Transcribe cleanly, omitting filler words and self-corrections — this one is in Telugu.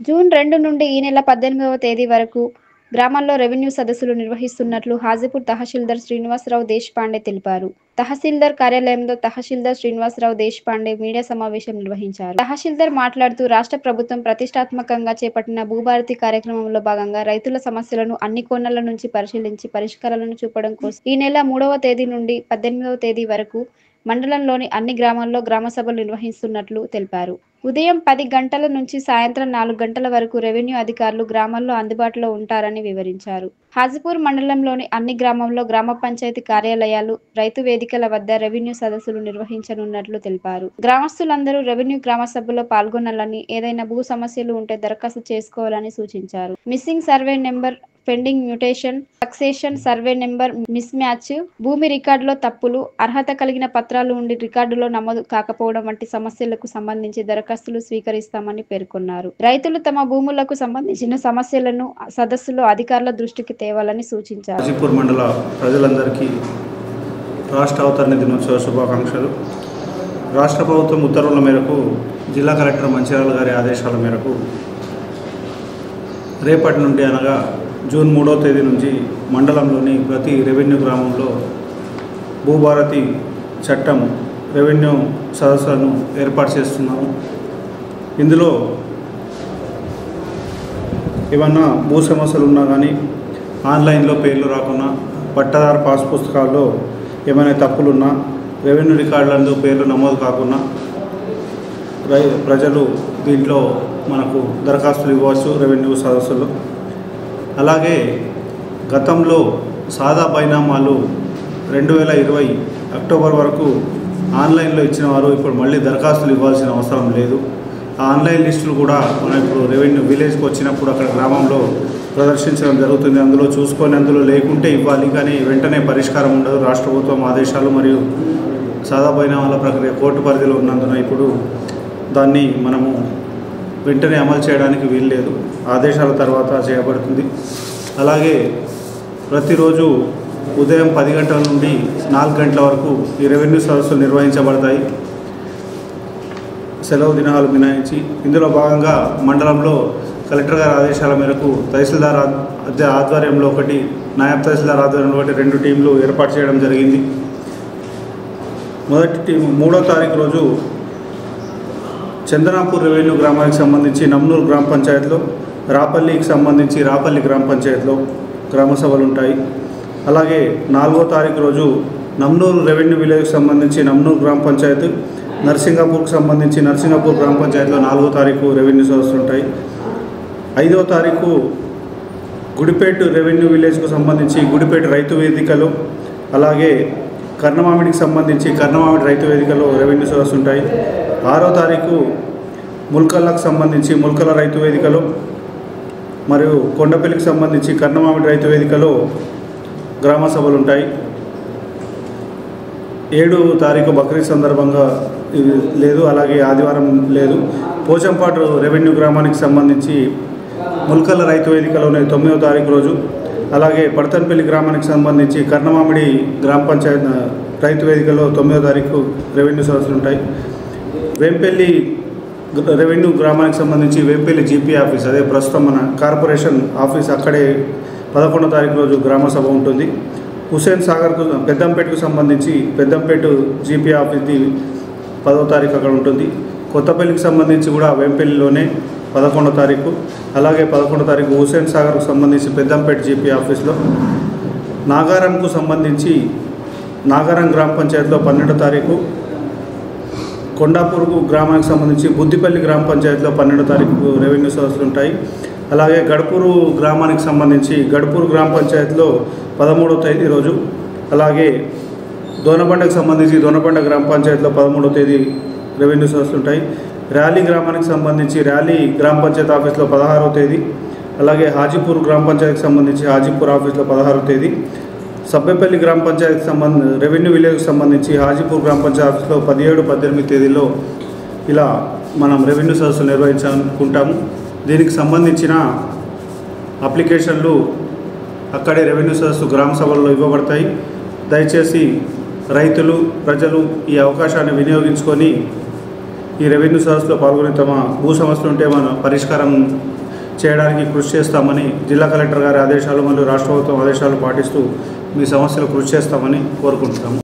జూన్ 2 నుండి ఈ నెల 18వ తేదీ వరకు గ్రామాల్లో రెవెన్యూ సదస్సులు నిర్వహిస్తున్నట్లు హాజీపూర్ తహసీల్దార్ శ్రీనివాసరావు దేశపాండే తెలిపారు. తహసీల్దార్ కార్యాలయంలో తహసీల్దార్ శ్రీనివాసరావు దేశపాండే మీడియా సమావేశం నిర్వహించారు. తహసీల్దార్ మాట్లాడుతూ రాష్ట్ర ప్రభుత్వం ప్రతిష్టాత్మకంగా చేపట్టిన భూభారతి కార్యక్రమంలో భాగంగా రైతుల సమస్యలను అన్ని కోణాల నుంచి పరిశీలించి పరిష్కారాలను చూపడం కోసం ఈ నెల 3వ తేదీ నుండి 18వ తేదీ వరకు మండలంలోని అన్ని గ్రామాల్లో గ్రామ సభలు నిర్వహిస్తున్నట్లు తెలిపారు. ఉదయం 10 గంటల నుంచి సాయంత్రం 4 గంటల వరకు రెవెన్యూ అధికారులు గ్రామాల్లో అందుబాటులో ఉంటారని వివరించారు. హాజీపూర్ మండలంలోని అన్ని గ్రామాల్లో గ్రామ పంచాయతీ కార్యాలయాలు, రైతు వేదికల వద్ద రెవెన్యూ సదస్సులు నిర్వహించనున్నట్లు తెలిపారు. గ్రామస్తులందరూ రెవెన్యూ గ్రామ సభలో పాల్గొనాలని, ఏదైనా భూ సమస్యలు ఉంటే దరఖాస్తు చేసుకోవాలని సూచించారు. Missing survey number, pending mutation, succession survey number miss match, భూమి రికార్డులో తప్పులు, అర్హత కలిగిన పత్రాలు ఉండి రికార్డులో నమోదు కాకపోవడం వంటి సమస్యలకు సంబంధించి దరఖాస్తులు స్వీకరిస్తామని పేర్కొన్నారు. రైతులు తమ భూములకు సంబంధించిన సమస్యలను సదస్సులో అధికారుల దృష్టికి తేవాలని సూచించారు. హాజీపూర్ మండల ప్రజలందరికీ రాష్ట్ర అవతరణ దినోత్సవ శుభాకాంక్షలు. రాష్ట్ర ప్రభుత్వం ఉత్తర్వుల మేరకు జిల్లా కలెక్టర్ మంచిర్యాల గారి ఆదేశాల మేరకు రేపటి నుండి అనగా జూన్ 3వ తేదీ నుంచి మండలంలోని ప్రతి రెవెన్యూ గ్రామంలో భూభారతి చట్టం రెవెన్యూ సదస్సులను ఏర్పాటు చేస్తున్నాము. ఇందులో ఏమన్నా భూ సమస్యలు ఉన్నా కానీ, ఆన్లైన్లో పేర్లు రాకున్నా, పట్టాదారు పాస్ పుస్తకాల్లో ఏమైనా తప్పులున్నా, రెవెన్యూ రికార్డులందు పేర్లు నమోదు కాకున్నా ప్రజలు దీంట్లో మనకు దరఖాస్తులు ఇవ్వచ్చు రెవెన్యూ సదస్సులో. అలాగే గతంలో సాదా బైనామాలు 2020 అక్టోబర్ వరకు ఆన్లైన్లో ఇచ్చిన వారు ఇప్పుడు మళ్ళీ దరఖాస్తులు ఇవ్వాల్సిన అవసరం లేదు. ఆ ఆన్లైన్ లిస్టులు కూడా మనం ఇప్పుడు రెవెన్యూ విలేజ్కి వచ్చినప్పుడు అక్కడ గ్రామంలో ప్రదర్శించడం జరుగుతుంది. అందులో చూసుకొని అందులో లేకుంటే ఇవ్వాలి, కానీ వెంటనే పరిష్కారం ఉండదు. రాష్ట్ర ప్రభుత్వం ఆదేశాలు మరియు సాదా బైనామాల ప్రక్రియ కోర్టు పరిధిలో ఉన్నందున ఇప్పుడు దాన్ని మనము వెంటనే అమలు చేయడానికి వీల్లేదు. ఆదేశాల తర్వాత చేయబడుతుంది. అలాగే ప్రతిరోజు ఉదయం 10 గంటల నుండి 4 గంటల వరకు ఈ రెవెన్యూ సదస్సులు నిర్వహించబడతాయి, సెలవు దినాలు మినహాయించి. ఇందులో భాగంగా మండలంలో కలెక్టర్ గారి ఆదేశాల మేరకు తహసీల్దార్ ఆధ్వర్యంలో ఒకటి, నాయబ్ తహసీల్దార్ ఆధ్వర్యంలో ఒకటి 2 టీంలు ఏర్పాటు చేయడం జరిగింది. మొదటి టీం 3వ తారీఖు రోజు చందనాపూర్ రెవెన్యూ గ్రామానికి సంబంధించి నమ్నూరు గ్రామ పంచాయతీలో, రాపల్లికి సంబంధించి రాపల్లి గ్రామ పంచాయతీలో గ్రామ సభలు ఉంటాయి. అలాగే 4వ తారీఖు రోజు నమ్నూరు రెవెన్యూ విలేజ్కి సంబంధించి నమ్నూరు గ్రామ పంచాయతీ, నర్సింగాపూర్కి సంబంధించి నర్సింగాపూర్ గ్రామ పంచాయతీలో 4వ తారీఖు రెవెన్యూ సదస్సులు ఉంటాయి. 5వ తారీఖు గుడిపేట రెవెన్యూ విలేజ్కు సంబంధించి గుడిపేట రైతు వేదికలో, అలాగే కర్ణమామిడికి సంబంధించి కర్ణమామిడి రైతు వేదికలో రెవెన్యూ సదస్సు ఉంటాయి. 6వ తారీఖు ముల్కల్లకు సంబంధించి ముల్కల రైతు వేదికలో, మరియు కొండపల్లికి సంబంధించి కర్ణమామిడి రైతు వేదికలో గ్రామ సభలు ఉంటాయి. 7వ తారీఖు బక్రీద్ సందర్భంగా లేదు, అలాగే ఆదివారం లేదు. పోచంపాటు రెవెన్యూ గ్రామానికి సంబంధించి ముల్కల రైతు వేదికలోనే 9వ తారీఖు రోజు, అలాగే పడతన్పల్లి గ్రామానికి సంబంధించి కర్ణమామిడి గ్రామ పంచాయతీ రైతు వేదికలో 9వ తారీఖు రెవెన్యూ సదస్సులు ఉంటాయి. వేంపల్లి రెవెన్యూ గ్రామానికి సంబంధించి వేంపల్లి జీపీ ఆఫీస్, అదే ప్రస్తుతం మన కార్పొరేషన్ ఆఫీస్, అక్కడే 11వ తారీఖు రోజు గ్రామ సభ ఉంటుంది. హుస్సేన్ సాగర్కు పెద్దంపేటకు సంబంధించి పెద్దంపేట జీపీ ఆఫీస్ది 10వ తారీఖు అక్కడ ఉంటుంది. కొత్తపల్లికి సంబంధించి కూడా వేంపల్లిలోనే 11వ తారీఖు, అలాగే 11వ తారీఖు హుస్సేన్ సాగర్కు సంబంధించి పెద్దంపేట జీపీ ఆఫీస్లో. నాగారంకు సంబంధించి నాగారం గ్రామ పంచాయతీలో 12వ తారీఖు, కొండాపూర్ గ్రామానికి సంబంధించి బుద్దిపల్లి గ్రామ పంచాయతీలో 12వ తారీఖు రెవెన్యూ సదస్సులు ఉంటాయి. అలాగే గడపూరు గ్రామానికి సంబంధించి గడపూరు గ్రామ పంచాయతీలో 13వ తేదీ రోజు, అలాగే దోనబండకు సంబంధించి దోనబండ గ్రామ పంచాయతీలో 13వ తేదీ రెవెన్యూ సదస్సులు ఉంటాయి. ర్యాలీ గ్రామానికి సంబంధించి ర్యాలీ గ్రామ పంచాయతీ ఆఫీస్లో 16వ తేదీ, అలాగే హాజీపూర్ గ్రామ పంచాయతీకి సంబంధించి హాజీపూర్ ఆఫీస్లో 16వ తేదీ, సబ్బేపల్లి గ్రామ పంచాయతీకి రెవెన్యూ విలేజ్కి సంబంధించి హాజీపూర్ గ్రామ పంచాయతీ ఆఫీస్లో 17, 18 తేదీల్లో ఇలా మనం రెవెన్యూ సదస్సులు నిర్వహించాలనుకుంటాము. దీనికి సంబంధించిన అప్లికేషన్లు అక్కడే రెవెన్యూ సదస్సు గ్రామ సభల్లో ఇవ్వబడతాయి. దయచేసి రైతులు ప్రజలు ఈ అవకాశాన్ని వినియోగించుకొని ఈ రెవెన్యూ సదస్సులో పాల్గొని తమ భూ సమస్యలు ఉంటే మనం పరిష్కారం చేయడానికి కృషి చేస్తామని జిల్లా కలెక్టర్ గారి ఆదేశాలు మరియు రాష్ట్ర ప్రభుత్వం ఆదేశాలు పాటిస్తూ మీ సమస్యలు కృషి చేస్తామని కోరుకుంటున్నాము.